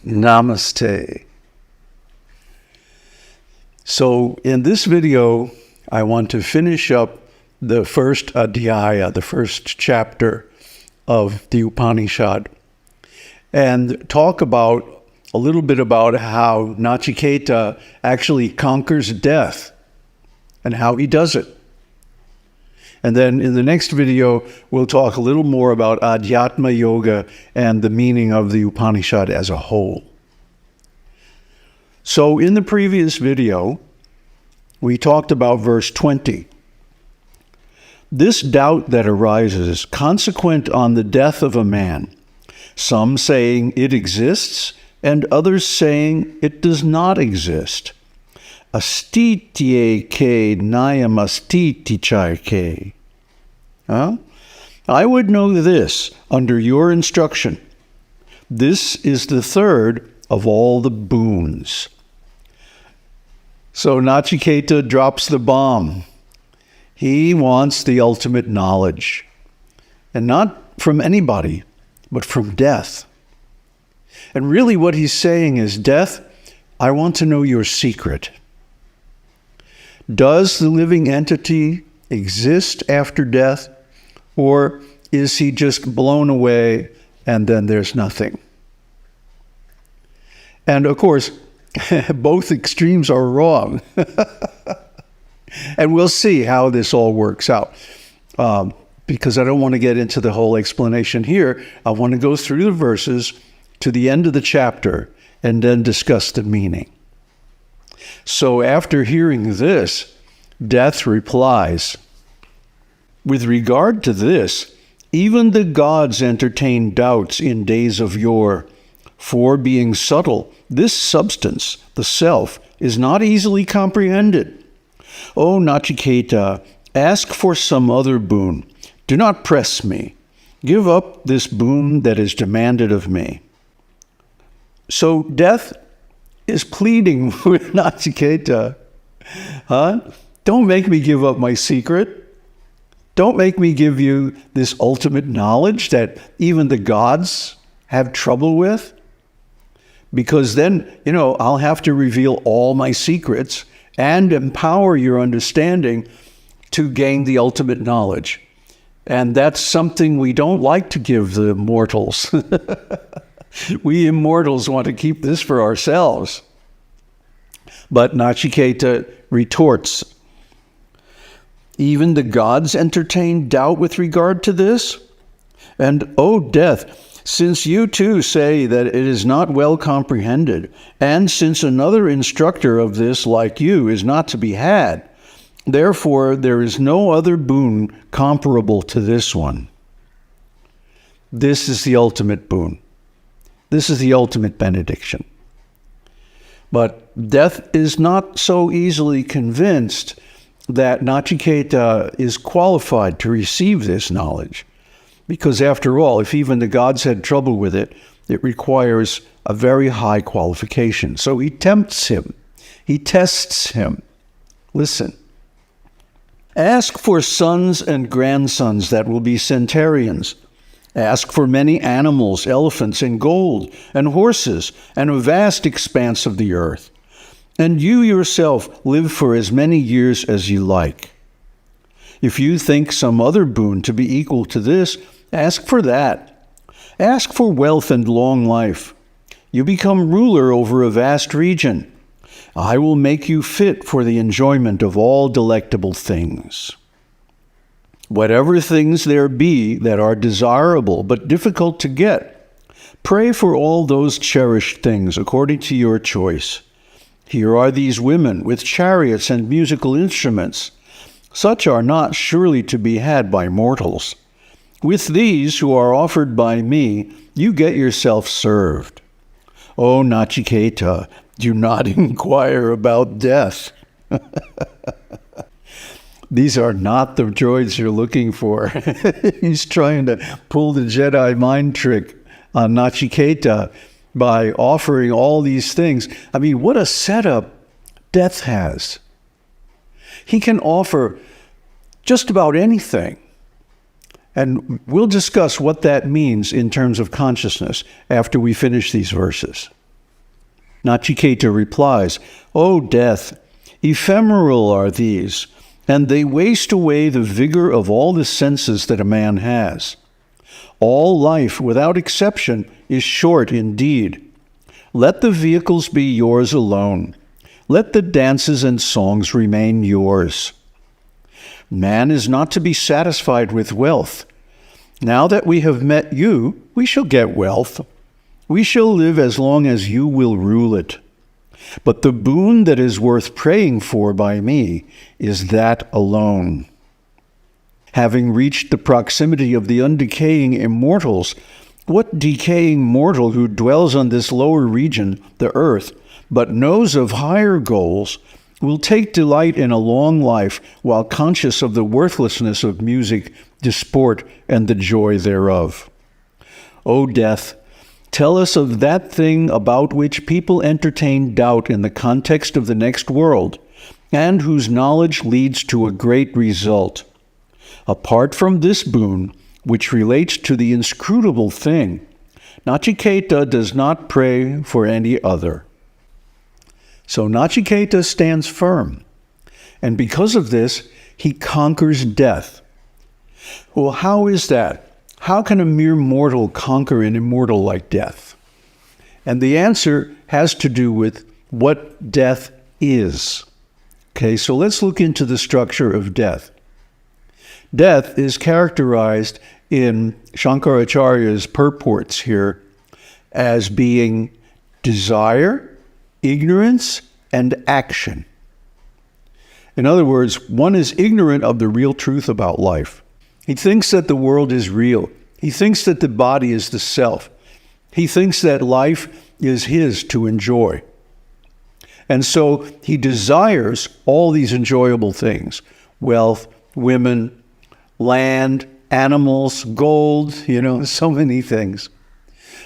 Namaste. So in this video, I want to finish up the first adhyaya, the first chapter of the Upanishad, and talk about a little bit about how Naciketā actually conquers death and how he does it. And then in the next video, we'll talk a little more about Adhyatma Yoga and the meaning of the Upanishad as a whole. So in the previous video, we talked about verse 20. This doubt that arises consequent on the death of a man, some saying it exists and others saying it does not exist. Astitye ke nayam astitichai ke. I would know this under your instruction. This is the third of all the boons. So Naciketā drops the bomb. He wants the ultimate knowledge. And not from anybody, but from death. And really what he's saying is, Death, I want to know your secret. Does the living entity exist after death, or is he just blown away and then there's nothing? And of course, both extremes are wrong. And we'll see how this all works out. Because I don't want to get into the whole explanation here. I want to go through the verses to the end of the chapter and then discuss the meaning. So after hearing this, Death replies, with regard to this, even the gods entertained doubts in days of yore, for being subtle, this substance, the self, is not easily comprehended. O Naciketā, ask for some other boon. Do not press me. Give up this boon that is demanded of me. So Death is pleading with Naciketā. Don't make me give up my secret. Don't make me give you this ultimate knowledge that even the gods have trouble with. Because then, I'll have to reveal all my secrets and empower your understanding to gain the ultimate knowledge. And that's something we don't like to give the mortals. We immortals want to keep this for ourselves. But Naciketā retorts, even the gods entertain doubt with regard to this? And, O Death, since you too say that it is not well comprehended, and since another instructor of this like you is not to be had, therefore there is no other boon comparable to this one. This is the ultimate boon. This is the ultimate benediction. But Death is not so easily convinced that Naciketā is qualified to receive this knowledge. Because after all, if even the gods had trouble with it, it requires a very high qualification. So he tempts him. He tests him. Listen. Ask for sons and grandsons that will be centurions. Ask for many animals, elephants, and gold, and horses, and a vast expanse of the earth. And you yourself live for as many years as you like. If you think some other boon to be equal to this, ask for that. Ask for wealth and long life. You become ruler over a vast region. I will make you fit for the enjoyment of all delectable things. Whatever things there be that are desirable but difficult to get, pray for all those cherished things according to your choice. Here are these women with chariots and musical instruments. Such are not surely to be had by mortals. With these who are offered by me, you get yourself served. O Naciketā, do not inquire about death. These are not the droids you're looking for. He's trying to pull the Jedi mind trick on Naciketā by offering all these things. I mean, what a setup Death has. He can offer just about anything. And we'll discuss what that means in terms of consciousness after we finish these verses. Naciketā replies, "O death, ephemeral are these, and they waste away the vigor of all the senses that a man has. All life, without exception, is short indeed. Let the vehicles be yours alone. Let the dances and songs remain yours. Man is not to be satisfied with wealth. Now that we have met you, we shall get wealth. We shall live as long as you will rule it. But the boon that is worth praying for by me is that alone." Having reached the proximity of the undecaying immortals, what decaying mortal who dwells on this lower region, the earth, but knows of higher goals, will take delight in a long life while conscious of the worthlessness of music, disport, and the joy thereof? O death, tell us of that thing about which people entertain doubt in the context of the next world, and whose knowledge leads to a great result. Apart from this boon, which relates to the inscrutable thing, Naciketā does not pray for any other. So Naciketā stands firm, and because of this, he conquers death. Well, how is that? How can a mere mortal conquer an immortal like death? And the answer has to do with what death is. Okay, so let's look into the structure of death. Death is characterized in Shankaracharya's purports here as being desire, ignorance, and action. In other words, one is ignorant of the real truth about life. He thinks that the world is real. He thinks that the body is the self. He thinks that life is his to enjoy. And so he desires all these enjoyable things: wealth, women, land, animals, gold, so many things.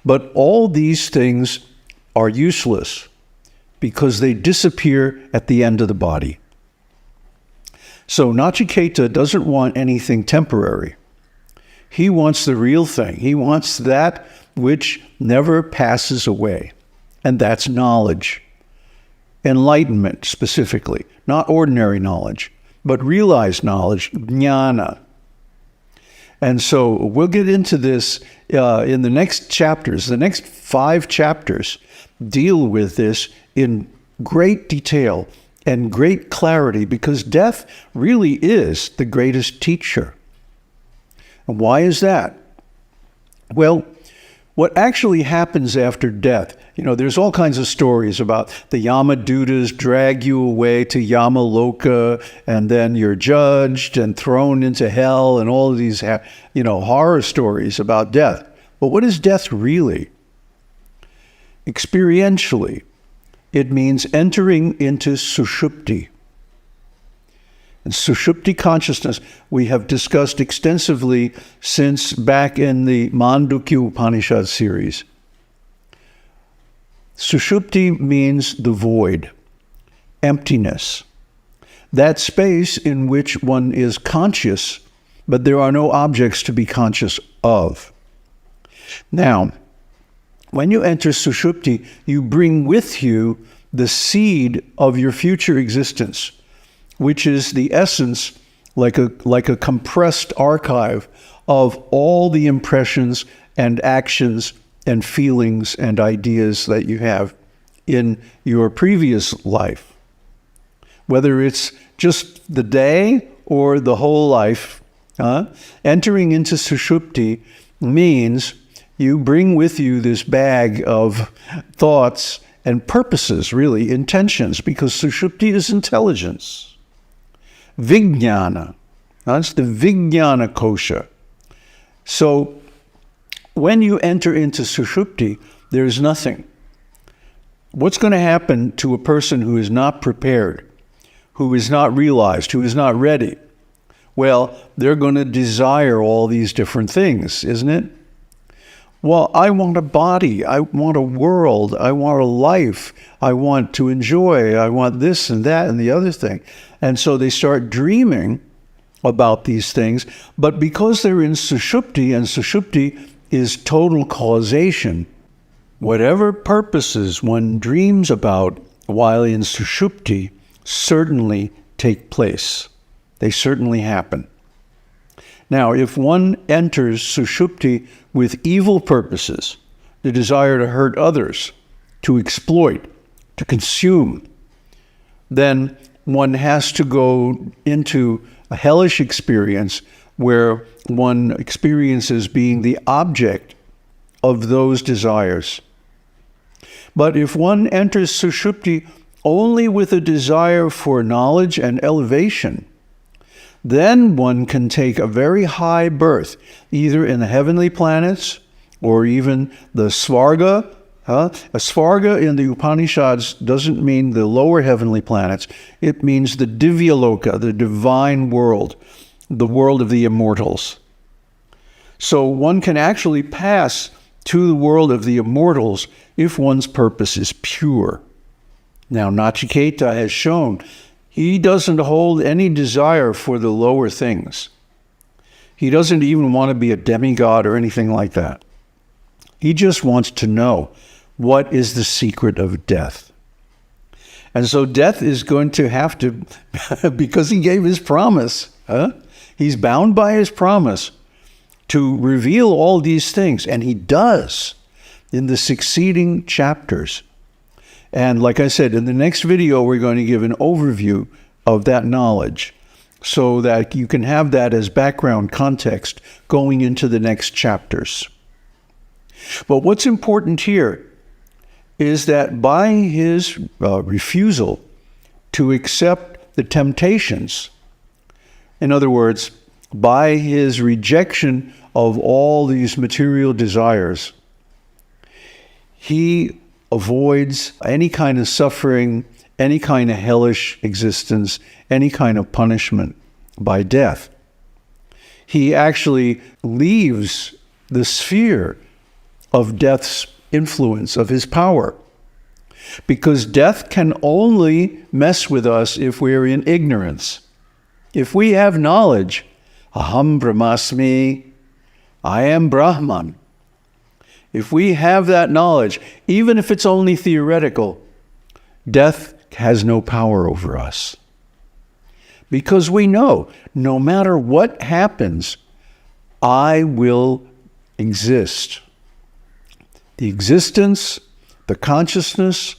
But all these things are useless because they disappear at the end of the body. So Naciketā doesn't want anything temporary. He wants the real thing. He wants that which never passes away. And that's knowledge. Enlightenment, specifically. Not ordinary knowledge, but realized knowledge, jnana. And so we'll get into this in the next chapters. The next 5 chapters deal with this in great detail and great clarity, because death really is the greatest teacher. And why is that? Well, what actually happens after death, there's all kinds of stories about the Yamadutas drag you away to Yamaloka, and then you're judged and thrown into hell, and all of these, horror stories about death. But what is death really? Experientially, it means entering into sushupti. And sushupti consciousness we have discussed extensively since back in the Kaṭhopaniṣad series. Sushupti means the void, emptiness, that space in which one is conscious, but there are no objects to be conscious of. Now, when you enter sushupti, you bring with you the seed of your future existence, which is the essence, like a compressed archive of all the impressions and actions and feelings and ideas that you have in your previous life. Whether it's just the day or the whole life, entering into sushupti means you bring with you this bag of thoughts and purposes, really, intentions, because sushupti is intelligence. Vijnana. That's the Vijnana kosha. So when you enter into sushupti, there's nothing. What's going to happen to a person who is not prepared, who is not realized, who is not ready? Well, they're going to desire all these different things, isn't it? Well, I want a body, I want a world, I want a life, I want to enjoy, I want this and that and the other thing. And so they start dreaming about these things, but because they're in sushupti, and sushupti is total causation, Whatever purposes one dreams about while in Sushupti certainly take place. They certainly happen. Now, if one enters Sushupti with evil purposes, the desire to hurt others, to exploit, to consume, then one has to go into a hellish experience where one experiences being the object of those desires. But if one enters Sushupti only with a desire for knowledge and elevation, then one can take a very high birth, either in the heavenly planets or even the Svarga. A Svarga in the Upanishads doesn't mean the lower heavenly planets. It means the Divyaloka, the divine world, the world of the immortals. So one can actually pass to the world of the immortals if one's purpose is pure. Now, Naciketā has shown he doesn't hold any desire for the lower things. He doesn't even want to be a demigod or anything like that. He just wants to know what is the secret of death. And so death is going to have to, because he gave his promise, he's bound by his promise to reveal all these things, and he does in the succeeding chapters. And like I said, in the next video, we're going to give an overview of that knowledge so that you can have that as background context going into the next chapters. But what's important here is that by his refusal to accept the temptations, in other words, by his rejection of all these material desires, he avoids any kind of suffering, any kind of hellish existence, any kind of punishment by death. He actually leaves the sphere of death's influence, of his power, because death can only mess with us if we're in ignorance. If we have knowledge, aham brahmasmi, I am Brahman. If we have that knowledge, even if it's only theoretical, death has no power over us. Because we know, no matter what happens, I will exist. The existence, the consciousness,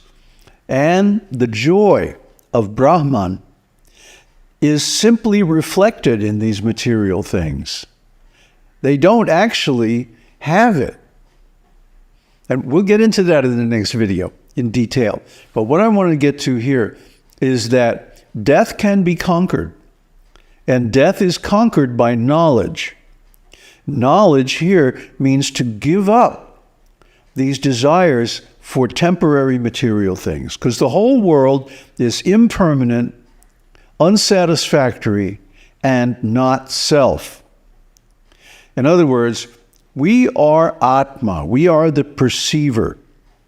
and the joy of Brahman is simply reflected in these material things. They don't actually have it. And we'll get into that in the next video in detail. But what I want to get to here is that death can be conquered. And death is conquered by knowledge. Knowledge here means to give up these desires for temporary material things. Because the whole world is impermanent, unsatisfactory, and not self. In other words, we are Atma, we are the perceiver,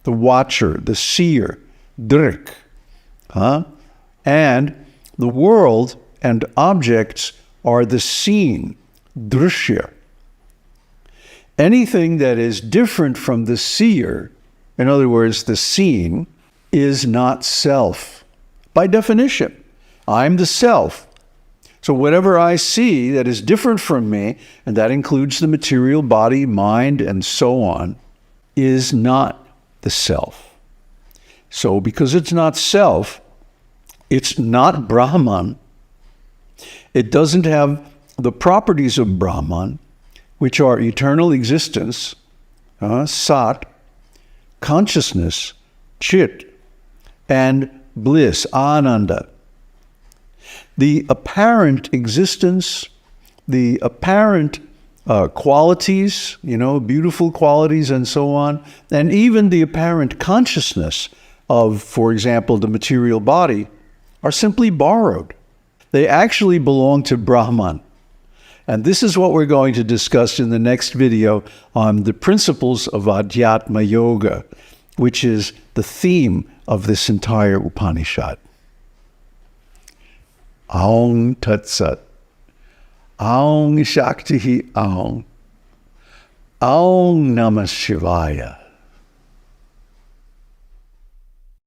the watcher, the seer, Drik. And the world and objects are the seen, Drishya. Anything that is different from the seer, in other words, the seen, is not self. By definition, I'm the self. So whatever I see that is different from me, and that includes the material body, mind, and so on, is not the self. So because it's not self, it's not Brahman. It doesn't have the properties of Brahman, which are eternal existence, Sat, consciousness, Chit, and bliss, Ananda. The apparent existence, the apparent qualities, beautiful qualities and so on, and even the apparent consciousness of, for example, the material body, are simply borrowed. They actually belong to Brahman. And this is what we're going to discuss in the next video on the principles of Adhyatma Yoga, which is the theme of this entire Upanishad. Aung Tat Sat. Aung Shakti Aung. Aung Namah Shivaya.